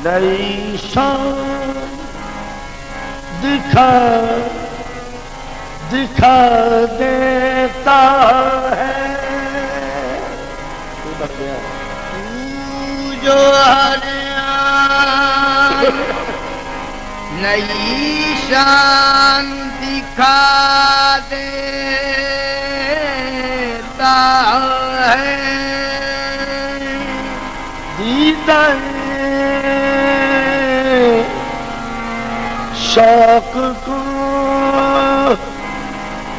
نئی شان دکھا دیتا ہے جو ہر نئی شان دکھا دیتا ہے دیدن شوق کو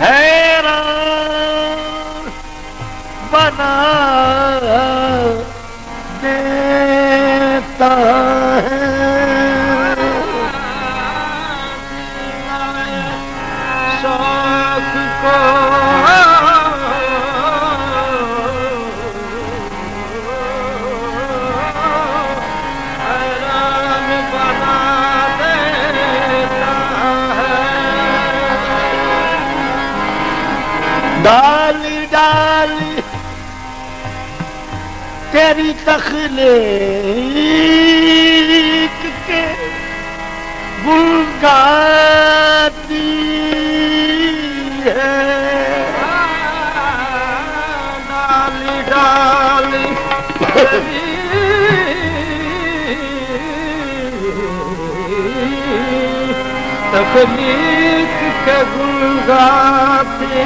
حیران بنا دیتا ہے شوق کو حیران بنا دیتا ہے ڈالی ڈالی تیری تخلیق کے گل گاتی ہے ڈالی ڈالی تخلیق کے گل گاتی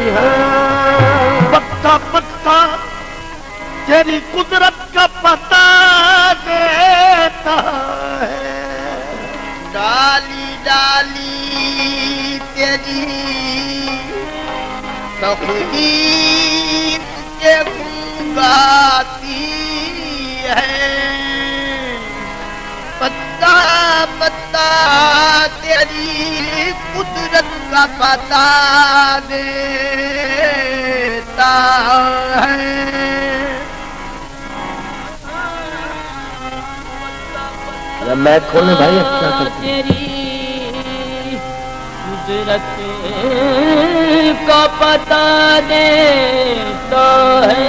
ہے پتا پتا تیری قدرت کا پتہ دیتا ہے ڈالی ڈالی تیری تخلیق کے گل گاتی ہے پتا پتا تیری قدرت کا پتہ دیتا ہے میں کھولنے بھائی اچھا تیری قدرت کا پتہ دیتا ہے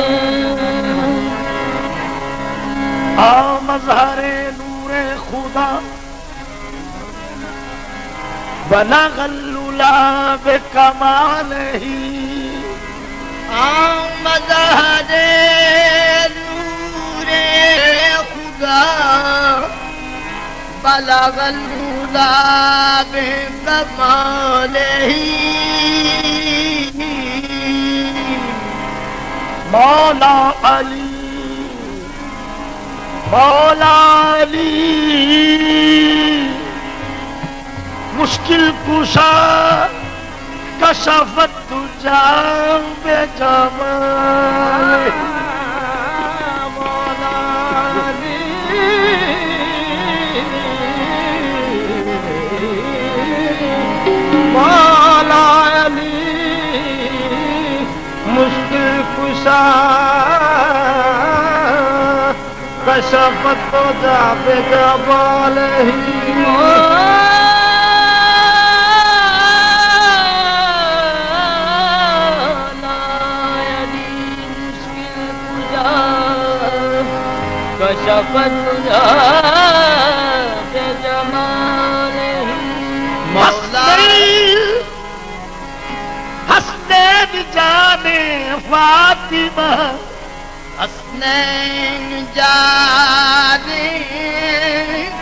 مظہر نور خدا بلغ العلا بکمالہ مظہر نور خدا بلغ العلا بکمالہ مولا علی مشکل کشا کشفت تجا بے جمال مولا علی مشکل کشا کشفت تجا بے جمال کشفت بجمالہ مولا حسنین جانے فاطمہ حسنین جانے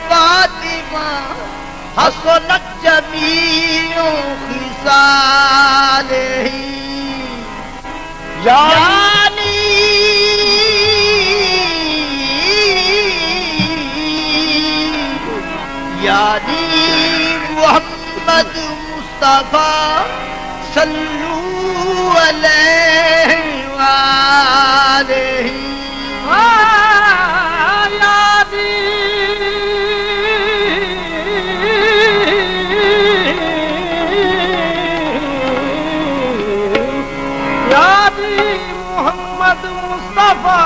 فاطمہ حسنت جمیع خصالہ یعنی محمد مصطفیٰ صلو علیہ وآلہ محمد مصطفیٰ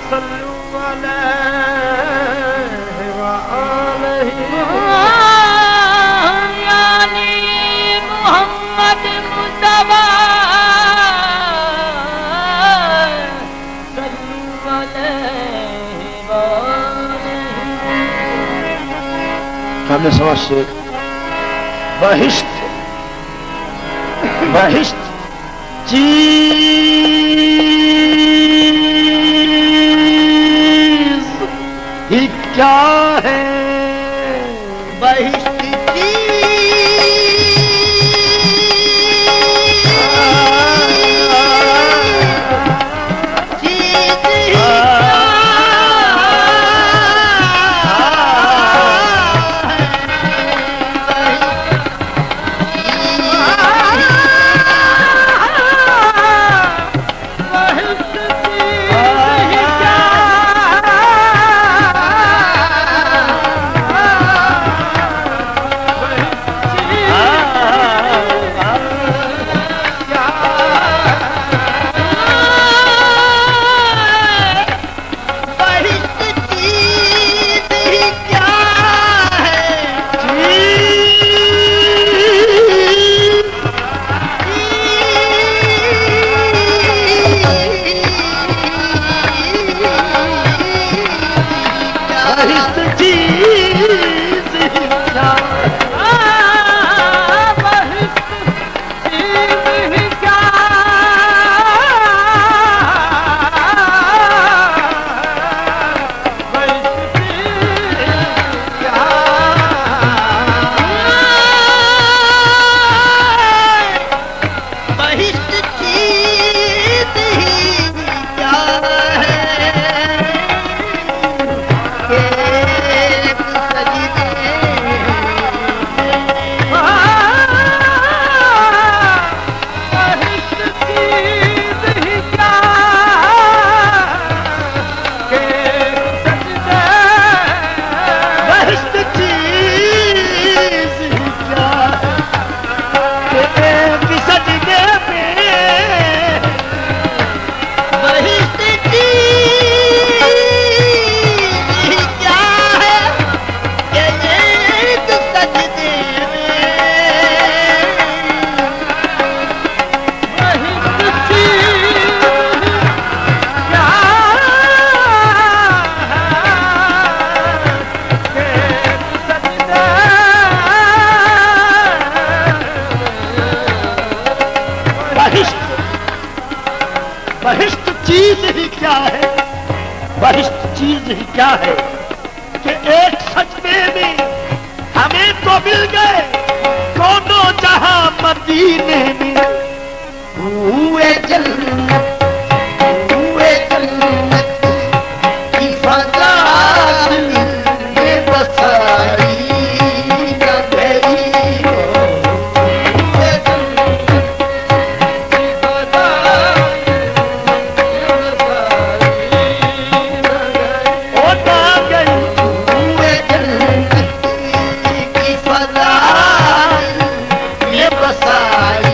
صلو علیہ وآلہ یعنی محمد مصطفیٰ صلو علیہ وآلہ ہم نے سمجھ سے بہشت چیز ہی کیا ہے بہشت بہشت چیز ہی کیا ہے، بہشت چیز ہی کیا ہے کہ ایک سجدے میں ہمیں تو مل گئے دونوں جہاں مدینے میں ہوئے جنت کی فضا میں بسائی نہ گئی ہوئے جنت کی فضا میں بسائی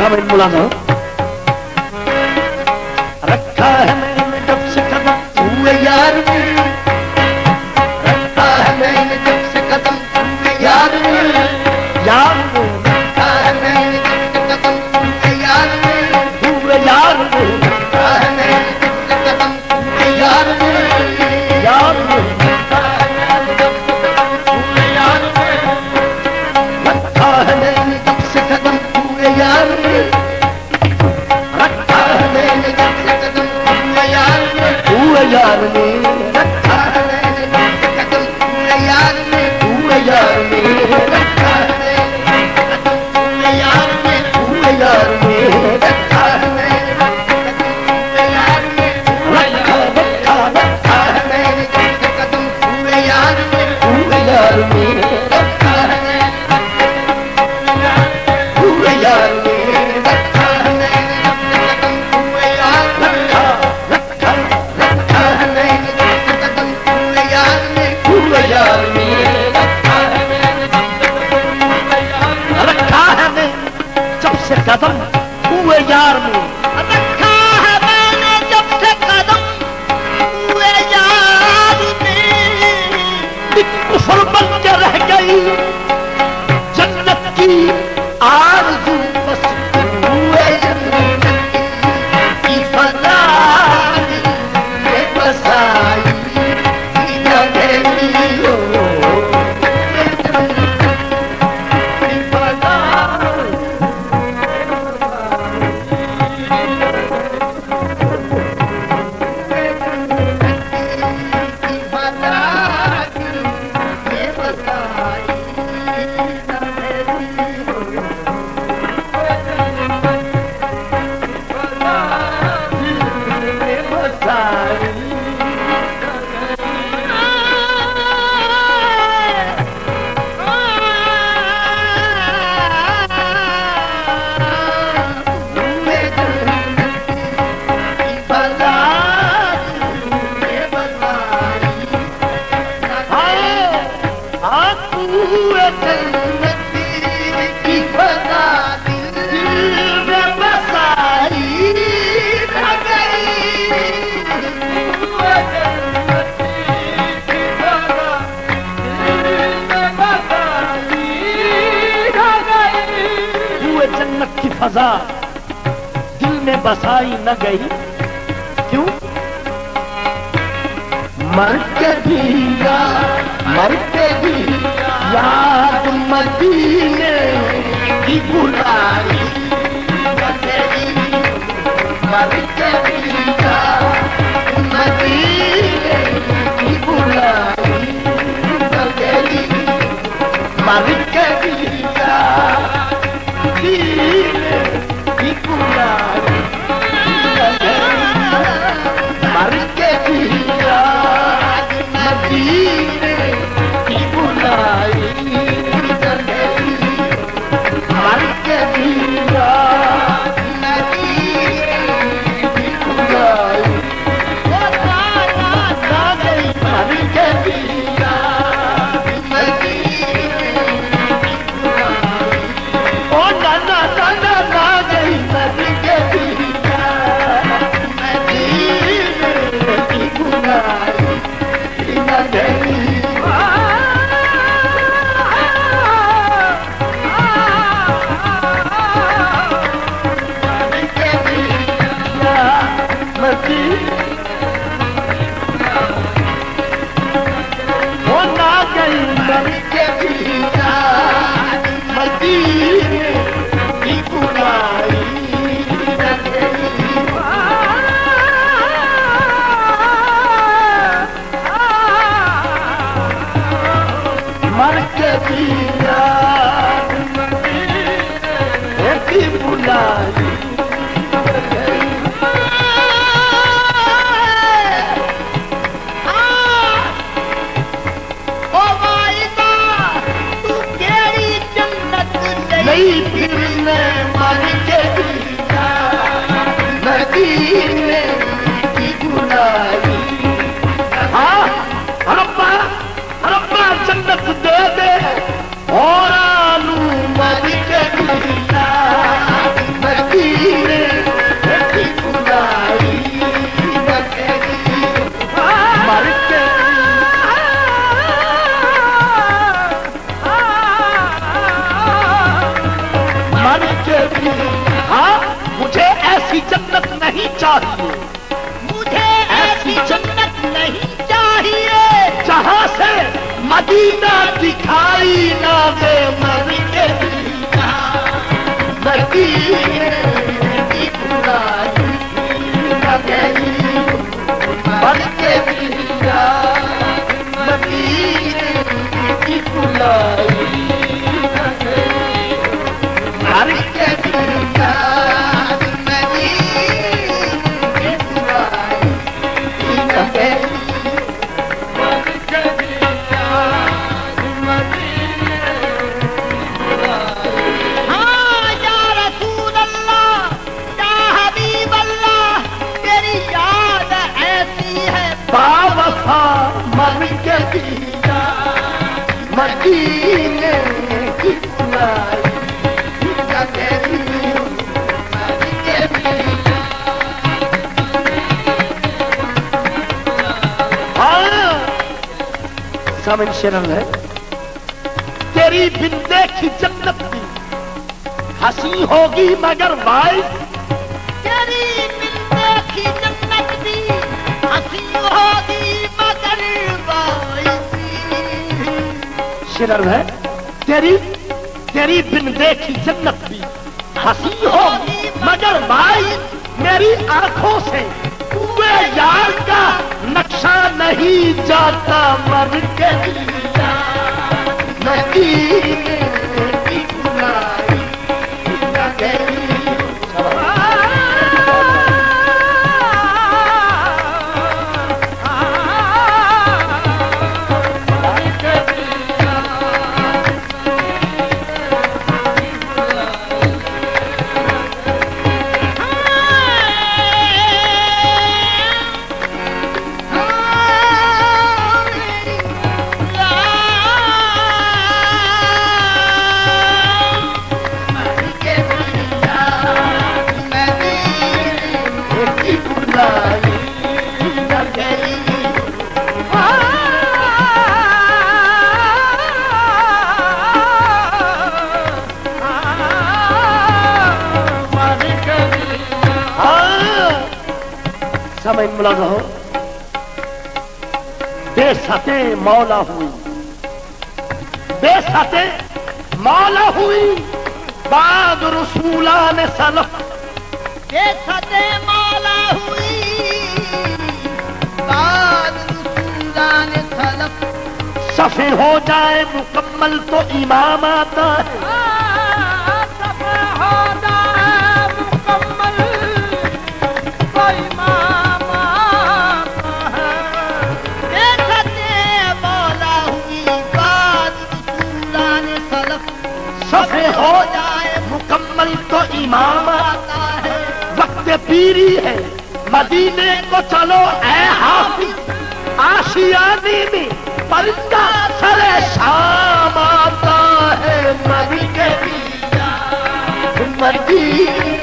سامنے ملانا رکھا ہے میں نے جب سے قدم ہوئے یار میں رکھا ہے میں نے جب سے قدم ہوئے یار میں یار رکھا ہے میں نے جب سے قدم ہوئے یار میں ہوئے یار رکھا ہے میں نے جب سے قدم ہوئے یار میں یار رکھا ہے میں نے جب سے قدم ہوئے یار میں رکھا ہے میں نے جب سے قدم ہوئے یار میں رکھا ہے میں نے جب سے قدم ہوئے یار میں ہوئے یار رکھا ہے میں نے جب سے قدم ہوئے یار میں ہوئے یار رکھا ہے میں نے جب سے قدم ہوئے یار میں ہوئے یار رکھا ہے میں نے جب سے قدم ہوئے یار میں رکھا رکھا رکھا ہے میں نے جب سے قدم ہوئے یار میں ہوئے یار رکھا ہے میں نے جب سے قدم ہوئے یار میں ہوئے یار رکھا ہے میں نے جب سے قدم ہوئے یار میں رکھا رکھا ہے میں نے جب سے قدم ہوئے یار میں ہوئے یار رکھا ہے میں نے جب سے قدم ہوئے یار میں رکھا ہے میں جب سے قدم ہوئے یار میں رکھا ہے میں نے جب سے قدم ہوئے یار میں کفر بن کے رہ گئی جنت کی آرزو بس ہوئے جنت کی فضا میں بسائی نہ میری ہو کی فضا کی فضا میں بسائی نہ میری ہو جنت کی فضا دل میں بسائی نہ گئی کیوں مر کے بھی یاد مدینے کی بلائی مر کے بھی یاد مدینے کی بلائی مر کے بھی یاد کی بلائی مر کے بھی یاد مدینے کی بلائی مر کے بھی یاد مدینے کی بلائی مر کے بھی یاد مدینے او نانا نانا نہ گئی مر کے بھی یاد مدینے کی بلائی نہ گئی وہ نہ گئی مر کے بھی یاد مدینے کی بلائی نہ گئی مر کے بھی یاد مدینے کی بلائی نہیں پھرنے مر کے بھی یاد مدینے کی بلائی ہاں ربا ربا جنت دے دے اور آلو مر کے بھی یاد ہاں مجھے ایسی جنت نہیں چاہیے، مجھے ایسی جنت نہیں چاہیے جہاں سے مدینہ دکھائی نہ دے مر کے مدینے کی برائی نہ گئی مر کے دیا مدینے کی برائی نہ گئی مر کے دیا مدینے کی برائی نہ گئی مر کے دیا مدینے کی برائی ہاں یا رسول اللہ یا حبیب اللہ تیری یاد ایسی ہے باوفا مر کے دیا مدینے کی برائی نہ گئی مر کے دیا ہاں سمجھ شرم ہے تیری بن دیکھی جنت بھی ہنسی ہوگی مگر وائس تیری دل دیکھی جنت بھی ہنسی ہوگی مگر وائسی شرم ہے تیری بن دیکھی جنت بھی ہنسی ہوگی مگر وائس میری آنکھوں سے ہوئے یار کا نقشہ نہیں جاتا مر کے دیا مدینے کی برائی نہ گئی سمجھ ملازم ہو بے ستیں مولا ہوئی بے ستیں مولا ہوئی بعد رسولان سلف بے ستیں مولا ہوئی بعد رسولان سلف صفے ہو جائے مکمل تو امام آتا ہے صفے ہو جائے مکمل تو امام آتا ہے بے ستیں مولا ہوئی بعد رسولان سلف صفے ہو جائے مکمل تو امام آتا ہے وقت پیری ہے مدینے کو چلو اے حافظ آشیانے میں پرندہ سر شام آتا ہے مر کے دیا مدینے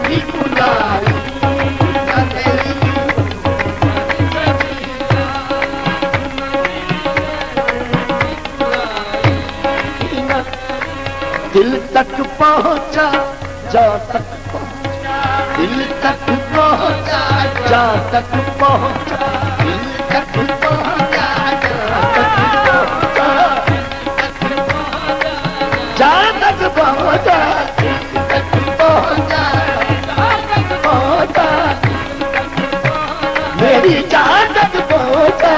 کی برائی نہ گئی دل تک پہنچا جا تک پہنچا دل تک پہنچا جا تک پہنچا دل تک پہنچا جا تک پہنچا پہنچا پہنچا میری جان تک پہنچا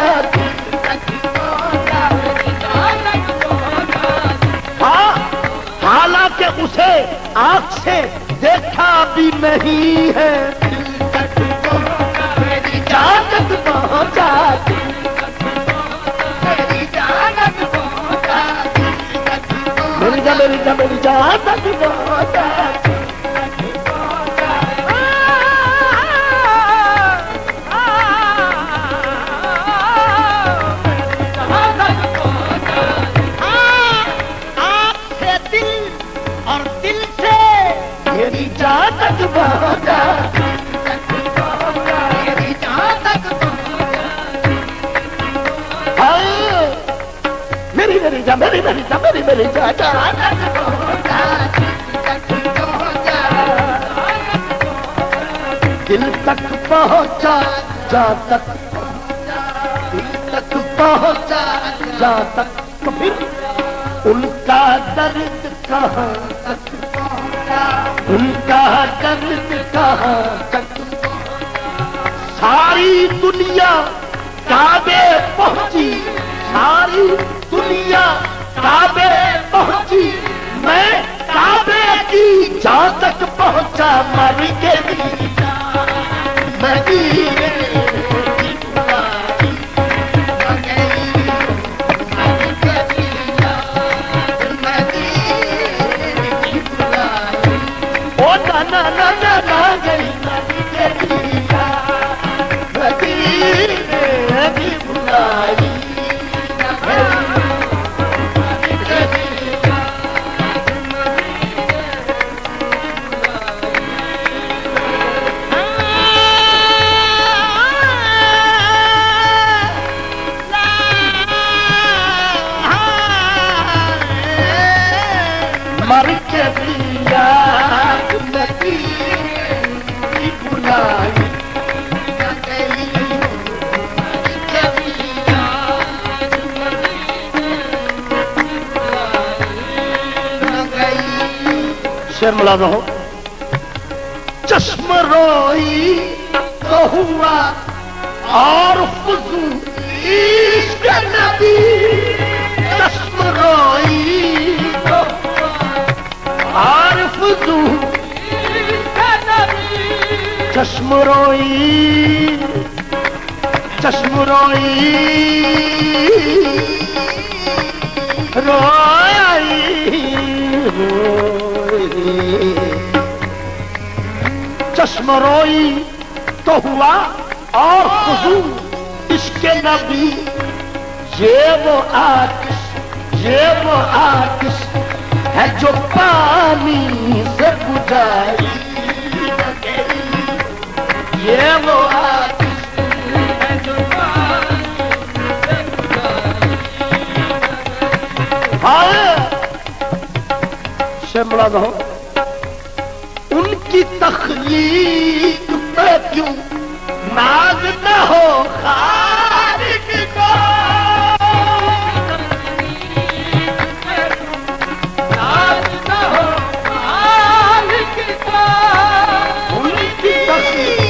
ہاں حالانکہ اسے آنکھ سے دیکھا بھی نہیں ہے میری جان تک پہنچا میری جانت پہنچا میری جان تک پہنچا میری جان تک پہنچا میری جانت ہاں میری جان پہنچا جہاں تک دل تک پہنچا جہاں تک پھر ان کا درد کہاں تک پہنچا ان کا درد کہاں تک ساری دنیا کعبے پہنچی ساری دنیا کعبے پہنچی میں کعبے کی جہاں تک پہنچا مر کے بھی مدینے کی بلائی نہ گئی مر کے بھی مدینے کی بلائی او نہ گئی مر کے بھی مدینے کی بلائی مر کے بھی یاد مدینے کی بلائی نہ گئی مر کے بھی یاد مدینے کی بلائی نہ گئی شعر ملازم ہو چشم روئی تو ہوا اور فضول عشق نبی چشم روئی تو اور فضول عشق نبی چشم روئی چشم روئی چشم روئی تو ہوا اور فضول عشق نبی یہ وہ آتش ہے جو پانی سے بجھائی نہ گئی یہ وہ آتش ہے جو پانی سے بجھائی شملہ ہو ان کی تخلیق پہ کیوں ناز نہ ہو خالق کو ناز نہ ہو خالق کو ان کی تخلیق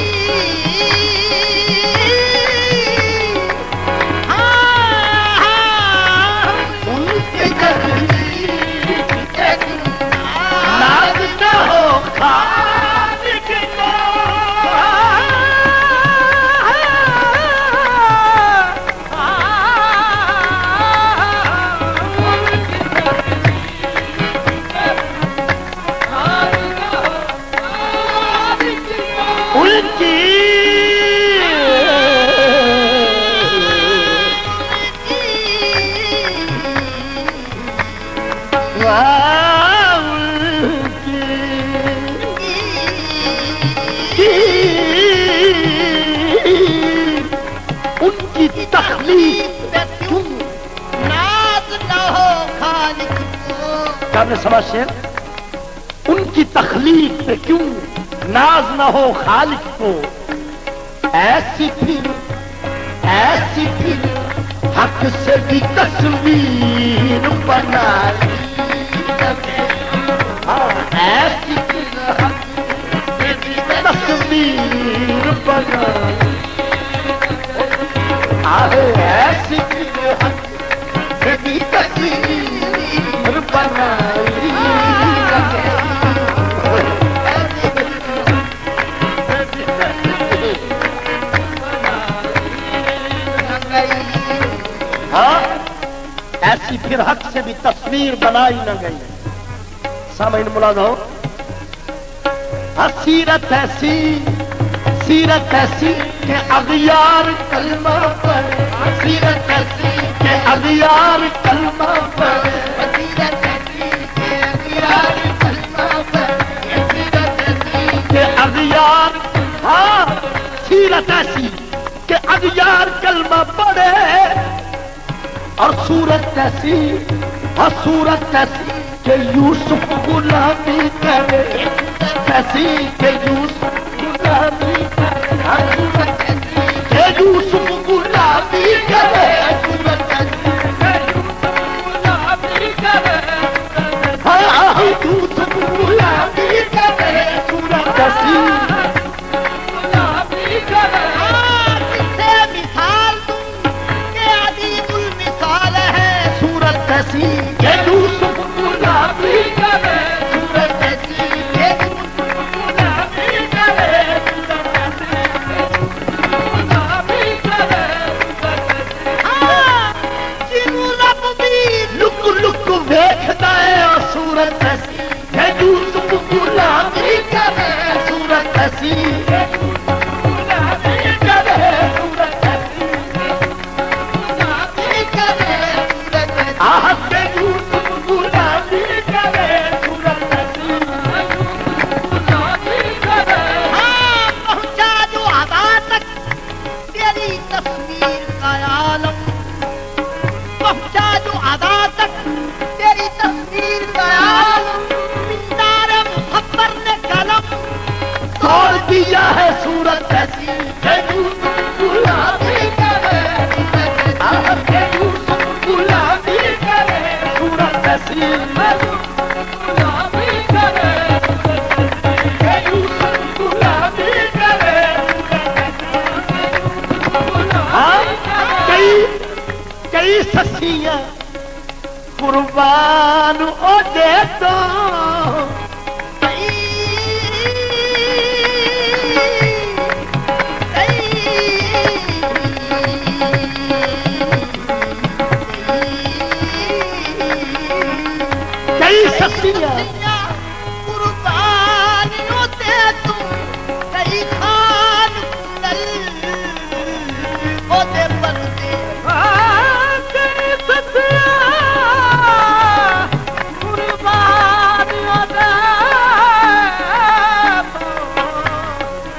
ان کی تخلیق پہ کیوں ناز نہ ہو خالق کو شیر ان کی تخلیق پہ کیوں ناز نہ ہو خالق کو ایسی پھر حق سے بھی تصویر بنائی ایسی پھر حق سے بھی تصویر بنائی ایسی پھر حق سے بھی تصویر بنائی ایسی پھر حق سے بھی تصویر بنائی نہ گئی سامعین ملاحظہ ہو سیرت ایسی کہ اغیار کلمہ پر سیرت ایسی کہ اغیار کلمہ پر سیرت ایسی کہ اغیار کلمہ پر سیرت ایسی کہ اغیار سیرت ایسی کہ اغیار کلمہ پڑھے اور صورت ایسی کہ یوسف غلامی کرے ایسی کہ یوسف غلامی کرے دیا ہے صورت ایسی کہ یوسف غلامی کرے کہ یوسف غلامی کرے صورت ایسی غلامی کرے کہ یوسف غلامی کرے ہاں کئی سسیاں قربان او دے تو کئی سسیاں قربان ہوتے تم کئی خان کل ہوتے بندے کئی سسیاں قربان ہوتے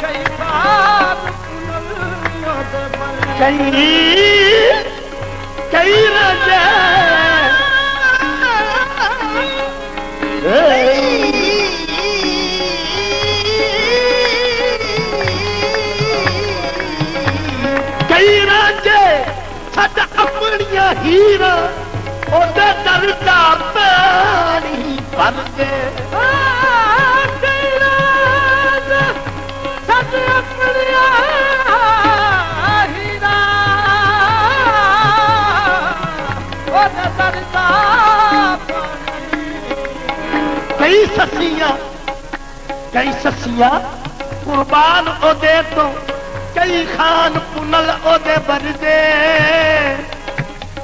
کئی خان ہوتے بندے کئی رجے کئی راجے چھڈ اپنیاں ہیرا اودے در دا پانی بھر دے کئی راج چھڈ اپنیاں ہیرا اودے در دا کئی سسیاں قربان او دے تو کئی خان پنل او دے بردے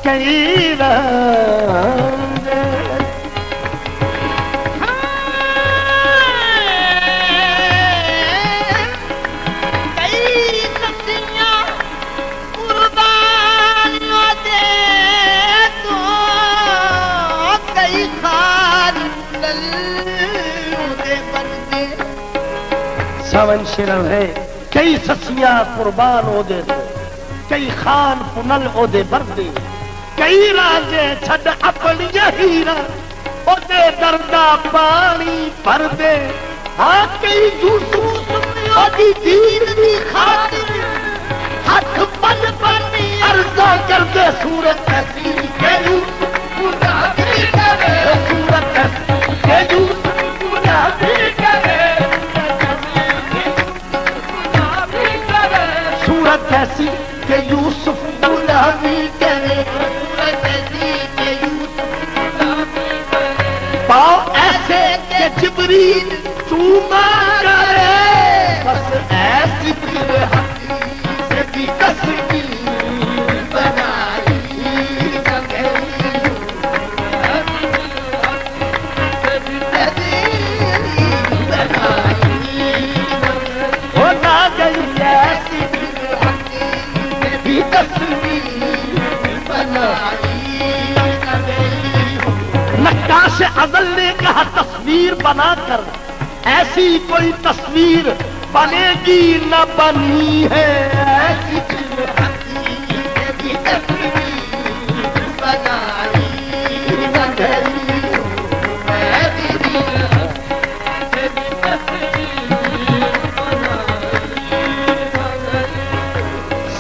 کئی رنگ کئی سسیاں قربان ہوتے تو کئی خان ہوتے بندے سون شرم ہے کئی سسیاں قربان او دے تو کئی خان پنل او دے بردے کئی راجے چھڈ اپنی ہیرا او دے دردا پانی بھر دے ہاں کئی یوسف او دی دین دی خاطر ہاتھ بن بنی عرضہ کر دے صورت ایسی کہ یوسف غلامی کرے صورت ایسی کہ یوسف غلامی کرے غلامی کرے صورت ایسی کہ یوسف غلامی کرے پاؤ ایسے کہ جبریل چوما کرے بس ایسی پھر حدیث بھی تصویر بنائی ہو نہ گئی ایسی بھی تصویر نقاش ازل نے کہا تصویر بنا کر ایسی کوئی تصویر بنے گی نہ بنی ہے ایسی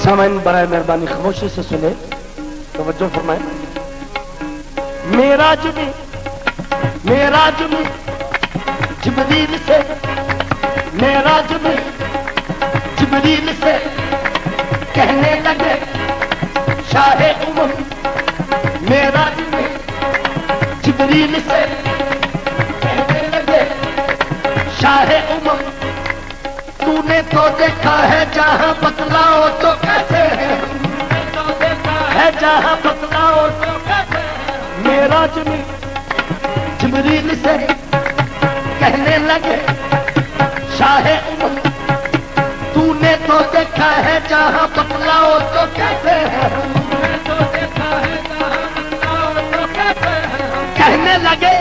سامعین برائے مہربانی خاموشی سے سنے توجہ فرمائیں معراج میں جبریل سے معراج میں جبریل سے کہنے لگے شاہ امم معراج میں جبریل سے کہنے لگے شاہ امم تو نے تو دیکھا ہے جہاں بتلاؤ تو کیسے ہے جہاں بتلاؤ تو کیسے معراج میں جبریل سے کہنے لگے شاہ امم تو نے تو دیکھا ہے جہاں بتلاؤ تو کیسے ہے کہنے لگے